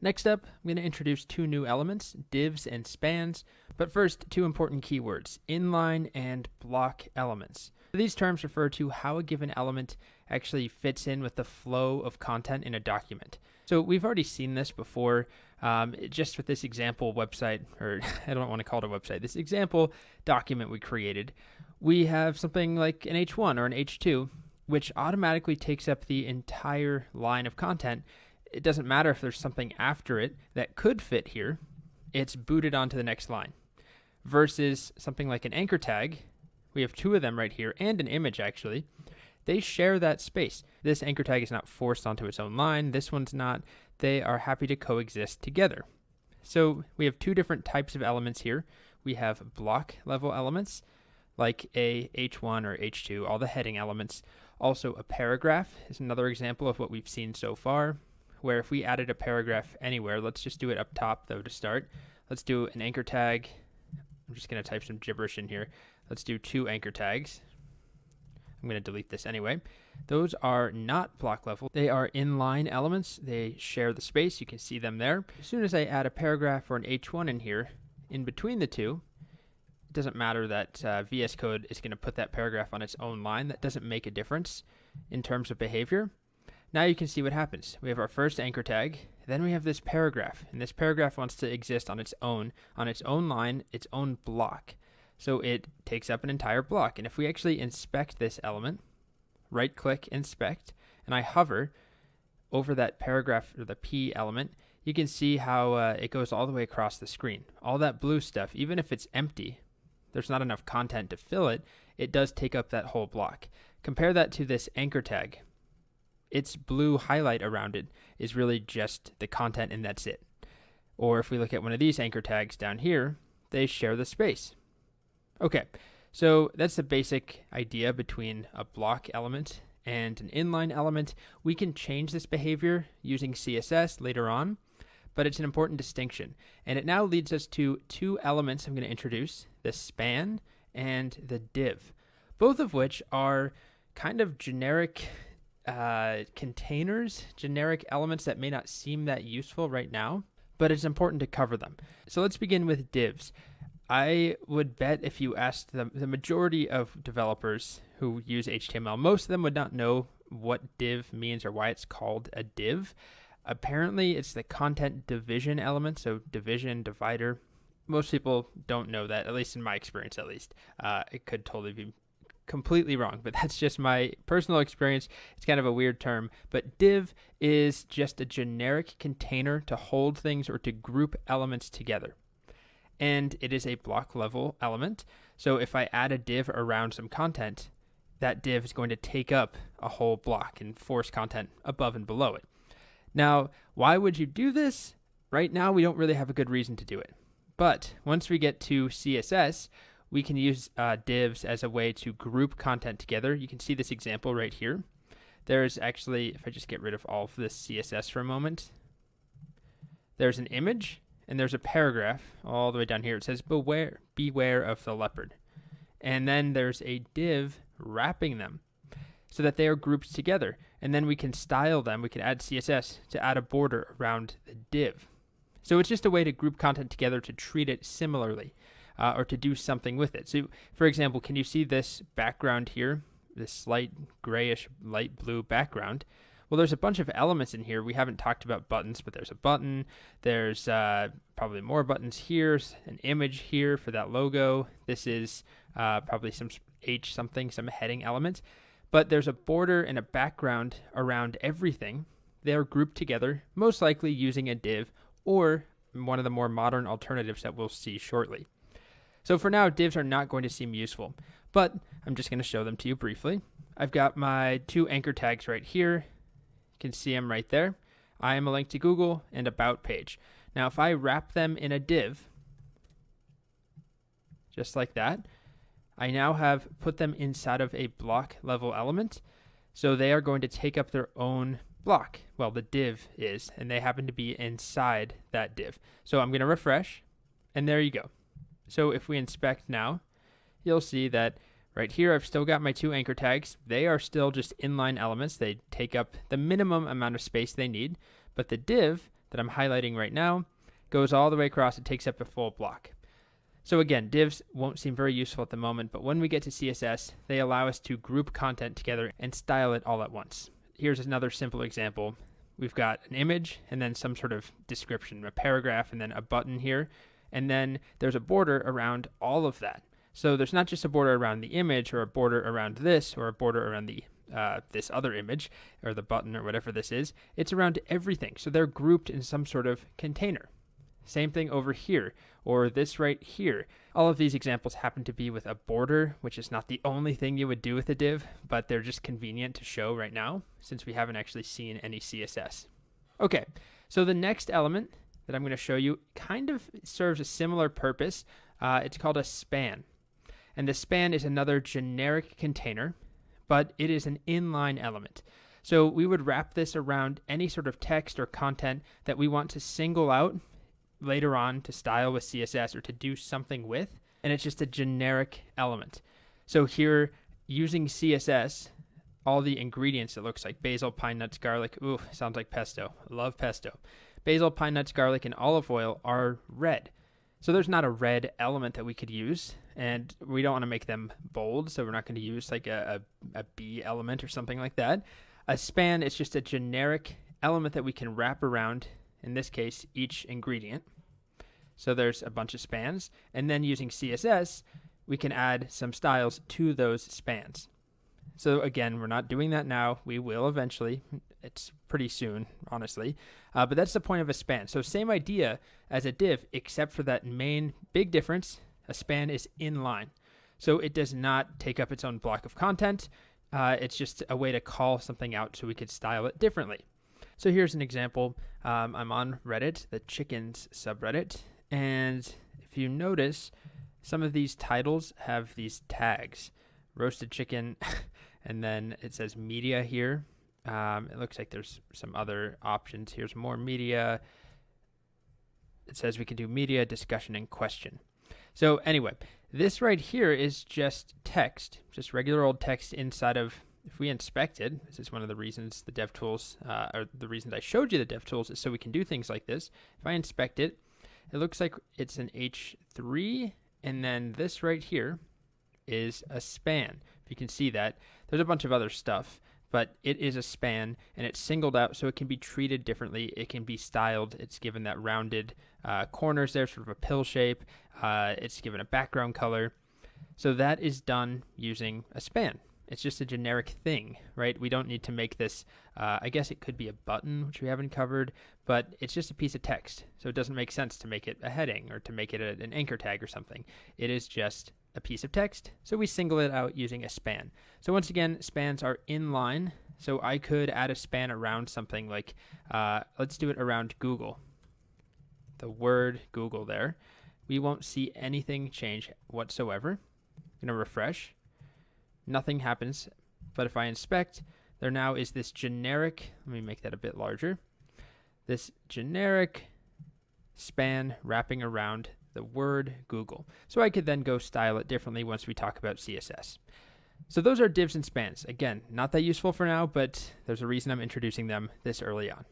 Next up, I'm going to introduce two new elements, divs and spans, but first, two important keywords, inline and block elements. These terms refer to how a given element actually fits in with the flow of content in a document. So we've already seen this before, just with this example website, or I don't want to call it a website, this example document we created. We have something like an H1 or an H2, which automatically takes up the entire line of content. It doesn't matter if there's something after it that could fit here, it's booted onto the next line. Versus something like an anchor tag, we have two of them right here, and an image actually. They share that space. This anchor tag is not forced onto its own line, this one's not. They are happy to coexist together. So we have two different types of elements here. We have block level elements, like a H1 or H2, all the heading elements. Also a paragraph is another example of what we've seen so far, where if we added a paragraph anywhere, let's just do it up top though to start. Let's do an anchor tag. I'm just going to type some gibberish in here. Let's do two anchor tags. I'm going to delete this anyway. Those are not block level. They are inline elements. They share the space. You can see them there. As soon as I add a paragraph or an H1 in here, in between the two, it doesn't matter that VS Code is going to put that paragraph on its own line. That doesn't make a difference in terms of behavior. Now you can see what happens. We have our first anchor tag, then we have this paragraph, and this paragraph wants to exist on its own line, its own block. So it takes up an entire block, and if we actually inspect this element, right-click, inspect, and I hover over that paragraph or the P element, you can see how it goes all the way across the screen. All that blue stuff, even if it's empty, there's not enough content to fill it, it does take up that whole block. Compare that to this anchor tag. Its blue highlight around it is really just the content and that's it. Or if we look at one of these anchor tags down here, they share the space. Okay, so that's the basic idea between a block element and an inline element. We can change this behavior using CSS later on, but it's an important distinction. And it now leads us to two elements I'm going to introduce, the span and the div, both of which are kind of generic containers, generic elements that may not seem that useful right now, but it's important to cover them. So let's begin with divs. I would bet if you asked the majority of developers who use HTML, most of them would not know what div means or why it's called a div. Apparently, it's the content division element, so division, divider. Most people don't know that, at least in my experience at least. It could totally be completely wrong, but that's just my personal experience. It's kind of a weird term, but div is just a generic container to hold things or to group elements together. And it is a block level element. So if I add a div around some content, that div is going to take up a whole block and force content above and below it. Now, why would you do this? Right now, we don't really have a good reason to do it. But once we get to CSS, we can use divs as a way to group content together. You can see this example right here. There's actually, if I just get rid of all of this CSS for a moment, there's an image and there's a paragraph all the way down here. It says, beware of the leopard. And then there's a div wrapping them so that they are grouped together. And then we can style them. We can add CSS to add a border around the div. So it's just a way to group content together to treat it similarly. Or to do something with it. So, for example, can you see this background here? This slight grayish light blue background? Well, there's a bunch of elements in here. We haven't talked about buttons, but there's a button. There's probably more buttons here. An image here for that logo. This is probably some H something, some heading element. But there's a border and a background around everything. They're grouped together, most likely using a div or one of the more modern alternatives that we'll see shortly. So for now, divs are not going to seem useful, but I'm just going to show them to you briefly. I've got my two anchor tags right here. You can see them right there. I am a link to Google and about page. Now, if I wrap them in a div, just like that, I now have put them inside of a block level element. So they are going to take up their own block. Well, the div is, and they happen to be inside that div. So I'm going to refresh, and there you go. So if we inspect now, you'll see that right here I've still got my two anchor tags. They are still just inline elements. They take up the minimum amount of space they need, but the div that I'm highlighting right now goes all the way across. It takes up a full block. So again, divs won't seem very useful at the moment, but when we get to CSS, they allow us to group content together and style it all at once. Here's another simple example. We've got an image and then some sort of description, a paragraph, and then a button here. And then there's a border around all of that. So there's not just a border around the image or a border around this or a border around the this other image or the button or whatever this is. It's around everything. So they're grouped in some sort of container. Same thing over here or this right here. All of these examples happen to be with a border, which is not the only thing you would do with a div, but they're just convenient to show right now since we haven't actually seen any CSS. Okay, so the next element that I'm going to show you kind of serves a similar purpose. It's called a span. And the span is another generic container, but it is an inline element. So we would wrap this around any sort of text or content that we want to single out later on to style with CSS or to do something with, and it's just a generic element. So here, using CSS, all the ingredients, it looks like basil, pine nuts, garlic. Ooh, sounds like pesto. I love pesto. Basil, pine nuts, garlic, and olive oil are red. So there's not a red element that we could use, and we don't want to make them bold, so we're not going to use like a B element or something like that. A span is just a generic element that we can wrap around, in this case, each ingredient. So there's a bunch of spans, and then using CSS, we can add some styles to those spans. So again, we're not doing that now. We will eventually. It's pretty soon, honestly. But that's the point of a span. So same idea as a div, except for that main big difference. A span is inline. So it does not take up its own block of content. It's just a way to call something out so we could style it differently. So here's an example. I'm on Reddit, the chickens subreddit. And if you notice, some of these titles have these tags. Roasted chicken, and then it says media here. It looks like there's some other options. Here's more media. It says we can do media, discussion, and question. So anyway, this right here is just text, just regular old text inside of, if we inspect it, this is one of the reasons the DevTools, or the reasons I showed you the DevTools is so we can do things like this. If I inspect it, it looks like it's an H3, and then this right here is a span. If you can see that, there's a bunch of other stuff, but it is a span, and it's singled out so it can be treated differently. It can be styled. It's given that rounded corners there, sort of a pill shape. It's given a background color. So that is done using a span. It's just a generic thing, right? We don't need to make this, I guess it could be a button, which we haven't covered, but it's just a piece of text. So it doesn't make sense to make it a heading or to make it an anchor tag or something. It is just a piece of text. So we single it out using a span. So once again, spans are inline. So I could add a span around something like, let's do it around Google. The word Google there. We won't see anything change whatsoever. I'm going to refresh. Nothing happens. But if I inspect, there now is this generic, let me make that a bit larger, this generic span wrapping around the word Google. So I could then go style it differently once we talk about CSS. So those are divs and spans. Again, not that useful for now, but there's a reason I'm introducing them this early on.